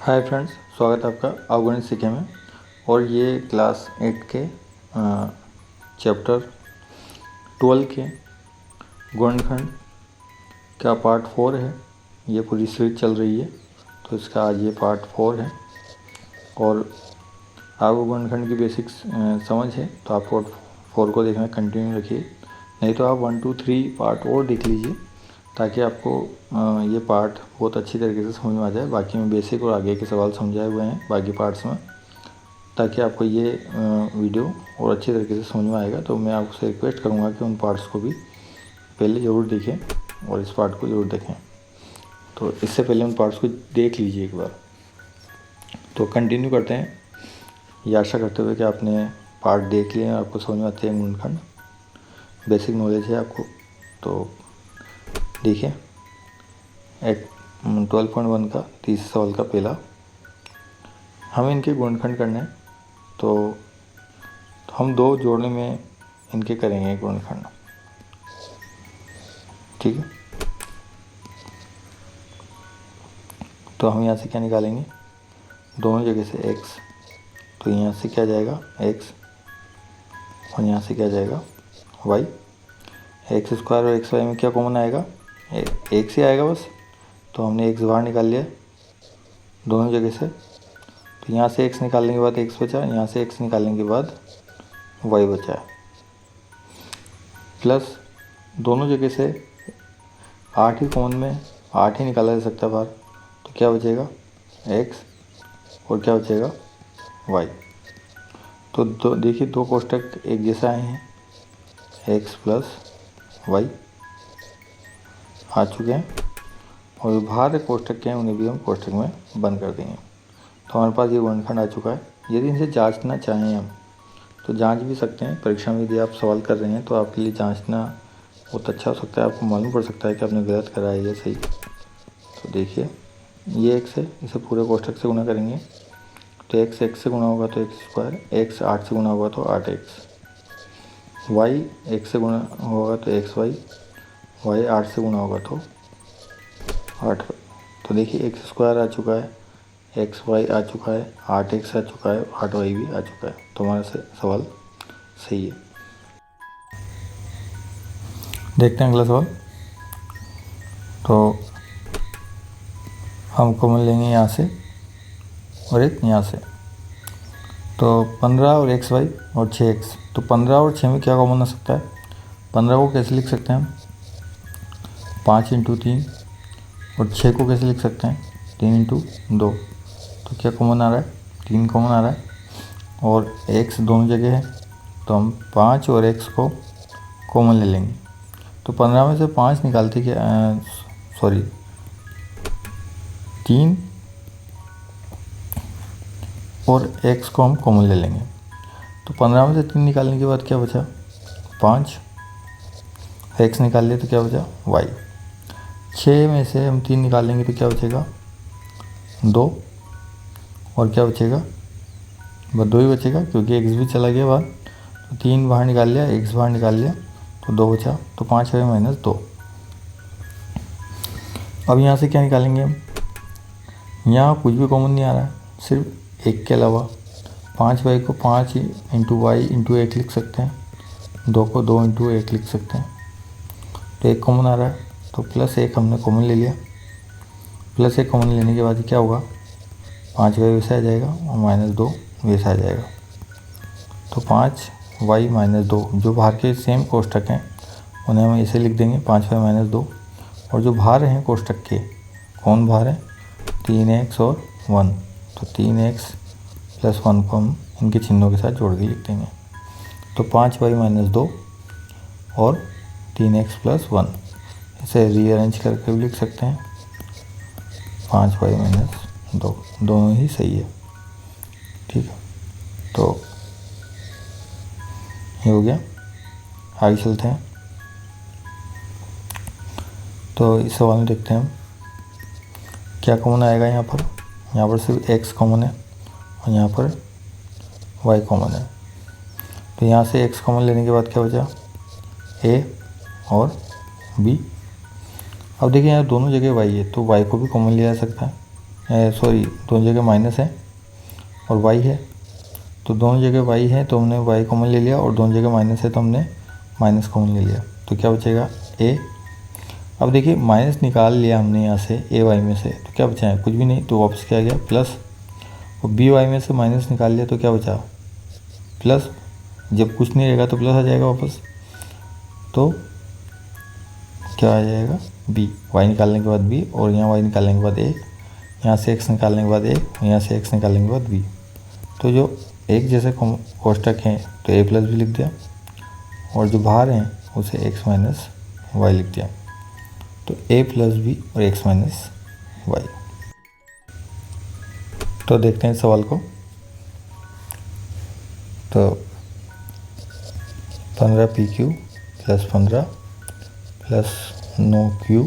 Hi friends, स्वागत है आपका अवगणित सीखे में। और ये क्लास 8 के चैप्टर 12 के गुणनखंड का पार्ट 4 है। ये पूरी सीरीज चल रही है, तो इसका आज ये पार्ट 4 है। और आपको गुणनखंड की बेसिक्स समझ है तो आप पार्ट 4 को देखना कंटिन्यू रखिए, नहीं तो आप 1, 2, 3 पार्ट और देख लीजिए ताकि आपको ये पार्ट बहुत अच्छी तरीके से समझ में आ जाए। बाकी में बेसिक और आगे के सवाल समझाए हुए हैं बाकी पार्ट्स में, ताकि आपको ये वीडियो और अच्छी तरीके से समझ में आएगा। तो मैं आपसे रिक्वेस्ट करूँगा कि उन पार्ट्स को भी पहले ज़रूर देखें और इस पार्ट को ज़रूर देखें। तो इससे पहले उन पार्ट्स को देख लीजिए एक बार। तो कंटिन्यू करते हैं, ये आशा करते हुए कि आपने पार्ट देख लिए, आपको समझ में आते हैं गुणनखंड, बेसिक नॉलेज है आपको। तो देखिए 12.1 का तीसरे सवाल का पहला, हमें इनके गुणनखंड करने हैं। तो हम दो जोड़ने में इनके करेंगे गुणनखंड, ठीक है। तो हम यहाँ से क्या निकालेंगे, दोनों जगह से x, तो यहाँ से क्या जाएगा x और यहाँ से क्या जाएगा y। एक्स स्क्वायर और एक्स वाई में क्या कॉमन आएगा, एक से आएगा बस। तो हमने x बाहर निकाल लिया दोनों जगह से। तो यहाँ से x निकालने के बाद x बचा, यहाँ से x निकालने के बाद y बचा है, प्लस दोनों जगह से 8 ही कॉमन में 8 ही निकाला जा सकता है बाहर। तो क्या बचेगा x और क्या बचेगा y। तो देखिए दो कोष्टक एक जैसा आए हैं, x प्लस y आ चुके हैं, और बाहर कोष्टक के हैं उन्हें भी हम कोष्टक में बंद कर देंगे। तो हमारे पास ये गुणनखंड आ चुका है। यदि इनसे जांचना चाहें हम तो जांच भी सकते हैं। परीक्षा में यदि आप सवाल कर रहे हैं तो आपके लिए जांचना बहुत अच्छा हो सकता है, आपको मालूम पड़ सकता है कि आपने गलत करा है या सही। तो देखिए ये x है, इसे पूरे कोष्टक से गुणा करेंगे। तो x से गुणा होगा तो x स्क्वायर, x 8 से गुणा होगा तो 8x, y x से गुणा होगा तो xy, y 8 से गुणा होगा तो 8y। तो देखिए x स्क्वायर आ चुका है, xy आ चुका है, 8x आ चुका है, 8y भी आ चुका है। तो हमारा सवाल सही है। देखते हैं अगला सवाल। तो हम कॉमन लेंगे यहाँ से और एक यहाँ से। तो 15 और xy और 6x, तो 15 और 6 में क्या कॉमन आ सकता है। 15 को कैसे लिख सकते हैं हम, 5 × 3, और 6 को कैसे लिख सकते हैं 3 × 2। तो क्या कॉमन आ रहा है, 3 कॉमन आ रहा है, और x दोनों जगह है तो हम 5 और x को कॉमन ले लेंगे। तो 15 में से 5 निकालते क्या, 3 और x को हम कॉमन ले लेंगे। तो 15 में से 3 निकालने के बाद क्या बचा 5, x निकाल लिए तो क्या बचा y। 6 में से हम 3 निकाल लेंगे तो क्या बचेगा 2, और क्या बचेगा बस 2 ही बचेगा क्योंकि x भी चला गया बाहर। तो 3 बाहर निकाल लिया, x बाहर निकाल लिया तो 2 बचा। तो 5 है -2। अब यहाँ से क्या निकालेंगे हम, यहाँ कुछ भी कॉमन नहीं आ रहा है सिर्फ 1 के अलावा। 5y को 5 × y × 1 लिख सकते हैं, 2 को 2 × 1 लिख सकते हैं। तो 1 कॉमन आ रहा है तो +1 हमने कॉमन ले लिया। +1 कॉमन लेने के बाद क्या होगा, 5y वैसा आ जाएगा और -2 वैसा आ जाएगा। तो 5y - 2 जो बाहर के सेम कोष्टक हैं उन्हें हम ऐसे लिख देंगे 5y - 2, और जो बाहर हैं कोष्टक के कौन बाहर है 3x और 1, तो 3x + 1 को हम इनके चिन्हों के साथ जोड़ के लिख देंगे। तो 5y - 2 और 3x + 1, इसे रीअरेंज करके भी लिख सकते हैं 5y - 2, दोनों ही सही है, ठीक है। तो ये हो गया, आगे चलते हैं। तो इस सवाल में देखते हैं हम क्या कॉमन आएगा। यहाँ पर सिर्फ x कॉमन है और यहाँ पर y कॉमन है। तो यहाँ से x कॉमन लेने के बाद क्या बचा a और b। अब देखिए यहाँ दोनों जगह y है तो y को भी कॉमन लिया जा सकता है। सॉरी दोनों जगह माइनस है और y है, तो दोनों जगह y है तो हमने y कॉमन ले लिया, और दोनों जगह माइनस है तो हमने माइनस कॉमन ले लिया। तो क्या बचेगा a। अब देखिए माइनस निकाल लिया हमने यहाँ से ए वाई में से, तो क्या बचा है, कुछ भी नहीं, तो वापस क्या गया प्लस, और बी वाई में से माइनस निकाल लिया तो क्या बचा प्लस, जब कुछ नहीं रहेगा तो प्लस आ जाएगा वापस, तो क्या आ जाएगा बी, वाई निकालने के बाद बी, और यहाँ वाई निकालने के बाद ए, यहाँ से एक्स निकालने के बाद ए, यहाँ से एक्स निकालने के बाद बी। तो जो एक जैसे कोष्टक हैं तो ए प्लस बी लिख दिया, और जो बाहर हैं उसे एक्स माइनस वाई लिख दिया, तो a प्लस बी और x माइनस वाई। तो देखते हैं इस सवाल को। तो 15 PQ plus 15 plus 9Q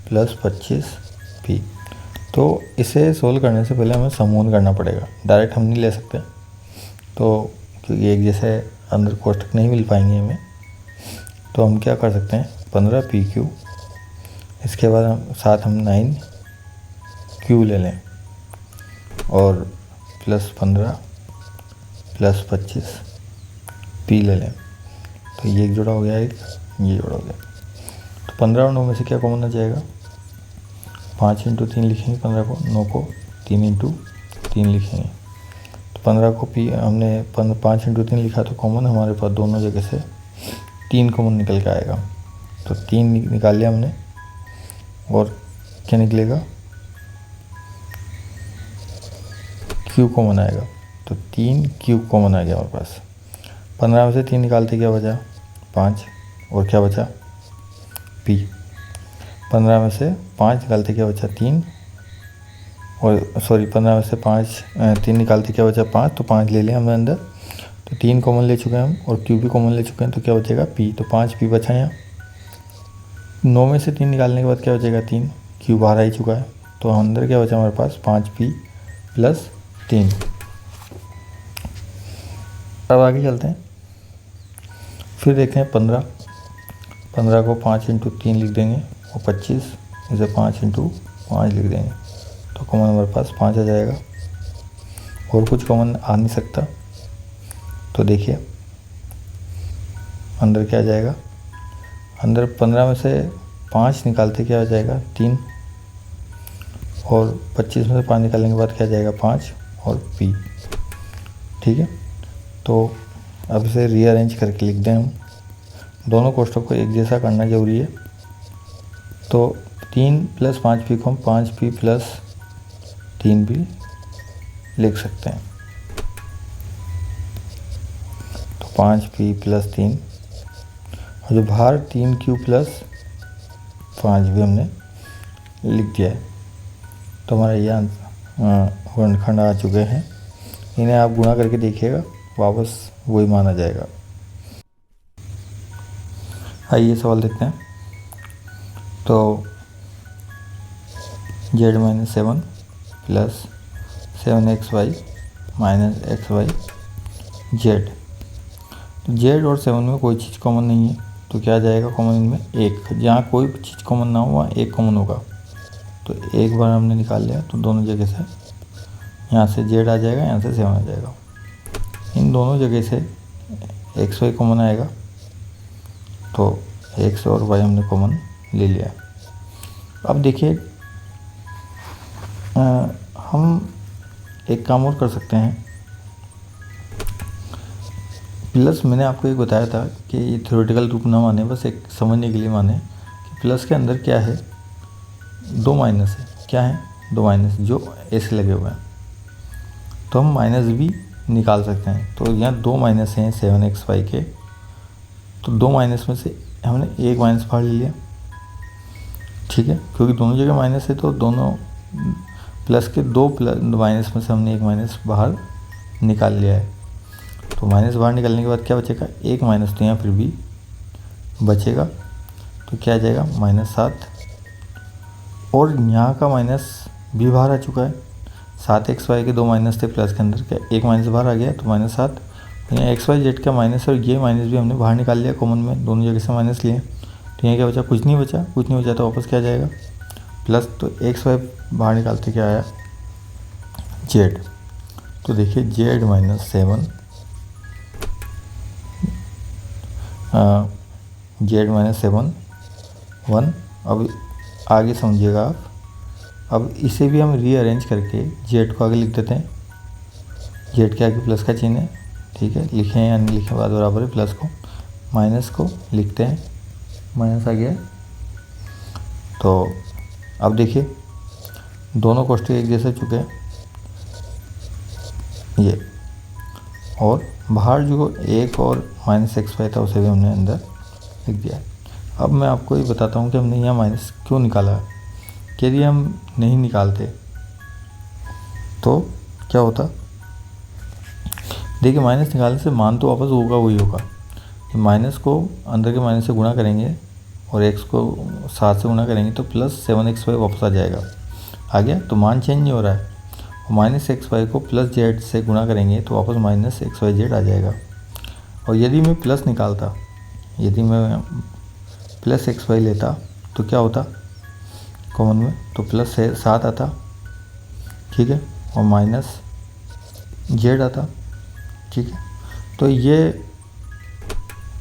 plus 25 P। तो इसे सोल्व करने से पहले हमें समूहन करना पड़ेगा, डायरेक्ट हम नहीं ले सकते, तो क्योंकि एक जैसे अंदर कोष्टक नहीं मिल पाएंगे हमें। तो हम क्या कर सकते हैं, 15 PQ, इसके बाद हम साथ हम 9Q ले लें, और प्लस 15 प्लस 25 P ले लें। तो ये एक जोड़ा हो गया, एक ये जोड़ा हो गया। तो 15 और 9 में से क्या कॉमन आ जाएगा, 5 × 3 लिखेंगे 15 को, 9 को 3 × 3 लिखेंगे। तो 15 को P हमने 5 × 3 लिखा, तो कॉमन हमारे पास दोनों जगह से 3 कॉमन निकल के आएगा। तो 3 निकाल लिया हमने, और क्या निकलेगा Q कॉमन आएगा, तो 3Q कॉमन आ गया हमारे पास। 15 में से 3 निकालते क्या बचा 5, और क्या बचा P। 15 में से 5 निकालते क्या बचा 3, और सॉरी 15 में से 3 निकालते क्या बचा 5, तो 5 ले लिया हमने अंदर, तो 3 कॉमन ले चुके हैं हम, और Q भी कॉमन ले चुके हैं, तो क्या बचेगा P। तो 5P बचा यहाँ। 9 में से 3 निकालने के बाद क्या बचेगा 3, Q बाहर आ ही चुका है, तो अंदर क्या बचा हमारे पास 5P प्लस 3। अब आगे चलते हैं, फिर देखते हैं 15 को 5 × 3 लिख देंगे, और 25 इसे 5 × 5 लिख देंगे, तो कॉमन हमारे पास 5 आ जाएगा, और कुछ कॉमन आ नहीं सकता। तो देखिए अंदर क्या आ जाएगा, अंदर 15 में से 5 निकालते क्या आ जाएगा 3, और 25 में से 5 निकालने के बाद क्या आ जाएगा 5 और P। ठीक है, तो अब इसे रीअरेंज करके लिख दें हम, दोनों कोष्टक को एक जैसा करना जरूरी है। तो 3 + 5P को हम 5P + 3 भी लिख सकते हैं। तो 5P + 3, और जो बाहर 3Q + 5 भी हमने लिख दिया है। तो हमारा ये वर्णखंड आ चुके हैं, इन्हें आप गुणा करके देखिएगा, वापस वही मान आ जाएगा। आइए सवाल देखते हैं। तो z - 7 + 7xy - xy z। तो z और 7 में कोई चीज़ कॉमन नहीं है, तो क्या आ जाएगा कॉमन इनमें 1। जहाँ कोई चीज़ कॉमन ना हो वहाँ 1 कॉमन होगा, तो एक बार हमने निकाल लिया, तो दोनों जगह से यहाँ से z आ जाएगा, यहाँ से 7 आ जाएगा। इन दोनों जगह से xy कॉमन आएगा, तो x और y हमने कॉमन ले लिया। अब देखिए हम एक काम और कर सकते हैं। प्लस मैंने आपको एक बताया था कि ये थ्योरेटिकल रूप ना माने, बस एक समझने के लिए माने कि प्लस के अंदर क्या है, 2 माइनस है। क्या है 2 माइनस जो ऐसे लगे हुए हैं, तो हम माइनस भी निकाल सकते हैं। तो यहाँ 2 माइनस हैं 7xy के, तो 2 माइनस में से हमने एक माइनस बाहर ले लिया। ठीक है, क्योंकि दोनों जगह माइनस है, तो दोनों प्लस के 2 माइनस में से हमने एक माइनस बाहर निकाल लिया है। तो माइनस बाहर निकालने के बाद क्या बचेगा, एक माइनस, तो यहाँ फिर भी बचेगा, तो क्या आ जाएगा -7। और यहाँ का माइनस भी बाहर आ चुका है, 7xy के 2 माइनस थे प्लस के अंदर, क्या एक माइनस बाहर आ गया, तो -7। यहाँ xyz का माइनस और ये माइनस भी हमने बाहर निकाल लिया कॉमन में, दोनों जगह से माइनस लिए। तो यहाँ क्या बचा, कुछ नहीं बचा, तो वापस क्या आ जाएगा प्लस तो एक्स वाई बाहर निकालते क्या आया जेड। तो देखिए जेड माइनस 7 जेड माइनस 7 1। अब आगे समझिएगा आप, अब इसे भी हम रीअरेंज करके जेड को आगे लिख देते हैं। जेड के आगे प्लस का चिन्ह है, ठीक है, लिखे या नहीं लिखे बाद बराबर है। प्लस को माइनस को लिखते हैं, माइनस आ गया। तो अब देखिए दोनों कोष्ठक एक जैसे चुके हैं ये, और बाहर जो एक और माइनस एक्स वाई था उसे भी हमने अंदर लिख दिया। अब मैं आपको ये बताता हूँ कि हमने यहाँ माइनस क्यों निकाला है। यदि हम नहीं निकालते तो क्या होता, देखिए माइनस निकालने से मान तो वापस होगा वही होगा। माइनस को अंदर के माइनस से गुणा करेंगे और एक्स को 7 से गुणा करेंगे तो प्लस 7xy वापस आ जाएगा। आ गया, तो मान चेंज नहीं हो रहा है। माइनस एक्स वाई को प्लस जेड से गुणा करेंगे तो वापस माइनस एक्स वाई जेड आ जाएगा। और यदि मैं प्लस निकालता, यदि मैं प्लस एक्स वाई लेता तो क्या होता कॉमन में, तो प्लस 7 आता, ठीक है, और माइनस जेड आता, ठीक है। तो ये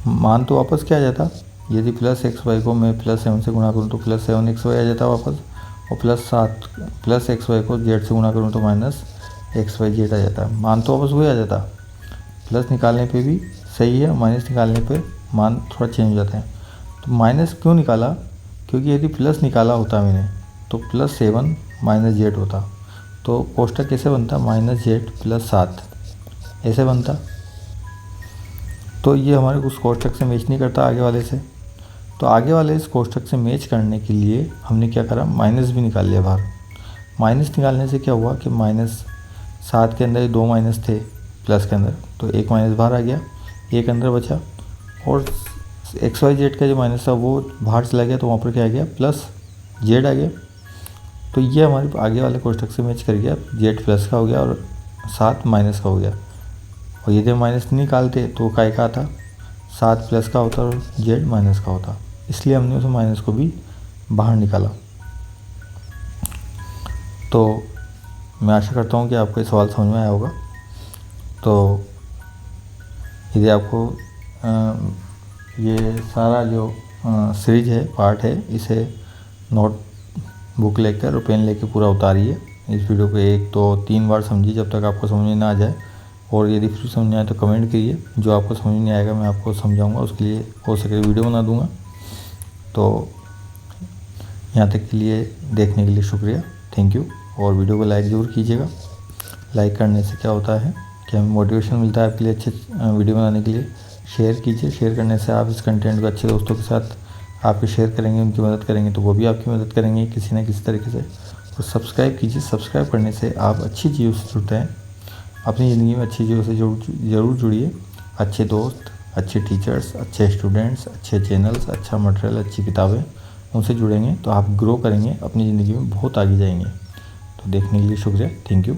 मान तो वापस क्या आ जाता, यदि प्लस एक्स वाई को मैं प्लस 7 से गुणा करूँ तो प्लस 7xy आ जाता वापस, और प्लस एक्स वाई को जेड से गुणा करूँ तो माइनस एक्स वाई जेड आ जाता। मान तो वापस वही आ जाता। प्लस निकालने पे भी सही है, माइनस निकालने पे मान थोड़ा चेंज हो जाते हैं। तो माइनस क्यों निकाला, क्योंकि यदि प्लस निकाला होता मैंने तो प्लस 7 माइनस जेड होता। तो कोष्ठक कैसे बनता, माइनस जेड प्लस 7 ऐसे बनता। तो ये हमारे उस कोष्ठक से मैच नहीं करता आगे वाले से। तो आगे वाले इस कोष्ठक से मैच करने के लिए हमने क्या करा, माइनस भी निकाल लिया बाहर। माइनस निकालने से क्या हुआ कि माइनस 7 के अंदर 2 माइनस थे प्लस के अंदर, तो एक माइनस बाहर आ गया, एक अंदर बचा, और एक्स वाई जेड का जो माइनस था वो बाहर चला गया, तो वहाँ पर क्या आ गया प्लस जेड आ गया। तो ये हमारे आगे वाले कोष्ठक से मैच कर गया, जेड प्लस का हो गया और 7 माइनस का हो गया। और यदि माइनस नहीं निकालते तो काय का आता, 7 प्लस का होता और जेड माइनस का होता, इसलिए हमने उस माइनस को भी बाहर निकाला। तो मैं आशा करता हूँ कि आपको ये सवाल समझ में आया होगा। तो यदि आपको ये सारा जो सीरीज है, पार्ट है, इसे नोट बुक लेकर और पेन लेकर पूरा उतारिए। इस वीडियो को 1 2 3 बार समझिए जब तक आपको समझ में ना आ जाए। और यदि फिर समझ नहीं आए तो कमेंट करिए, जो आपको समझ नहीं आएगा मैं आपको समझाऊंगा, उसके लिए हो सके वीडियो बना दूंगा। तो यहाँ तक के लिए देखने के लिए शुक्रिया, थैंक यू। और वीडियो को लाइक ज़रूर कीजिएगा। लाइक करने से क्या होता है कि हमें मोटिवेशन मिलता है आपके लिए अच्छे वीडियो बनाने के लिए। शेयर कीजिए, शेयर करने से आप इस कंटेंट को अच्छे दोस्तों के साथ आपके शेयर करेंगे, उनकी मदद करेंगे तो वो भी आपकी मदद करेंगे किसी न किसी तरीके से। और सब्सक्राइब कीजिए, सब्सक्राइब करने से आप अच्छी चीज़ों से जुड़ते हैं, अपनी ज़िंदगी में अच्छी चीज़ों से ज़रूर जुड़िए। अच्छे दोस्त, अच्छे टीचर्स, अच्छे स्टूडेंट्स, अच्छे चैनल्स, अच्छा मटेरियल, अच्छी किताबें, उनसे जुड़ेंगे तो आप ग्रो करेंगे, अपनी ज़िंदगी में बहुत आगे जाएंगे। तो देखने के लिए शुक्रिया, थैंक यू।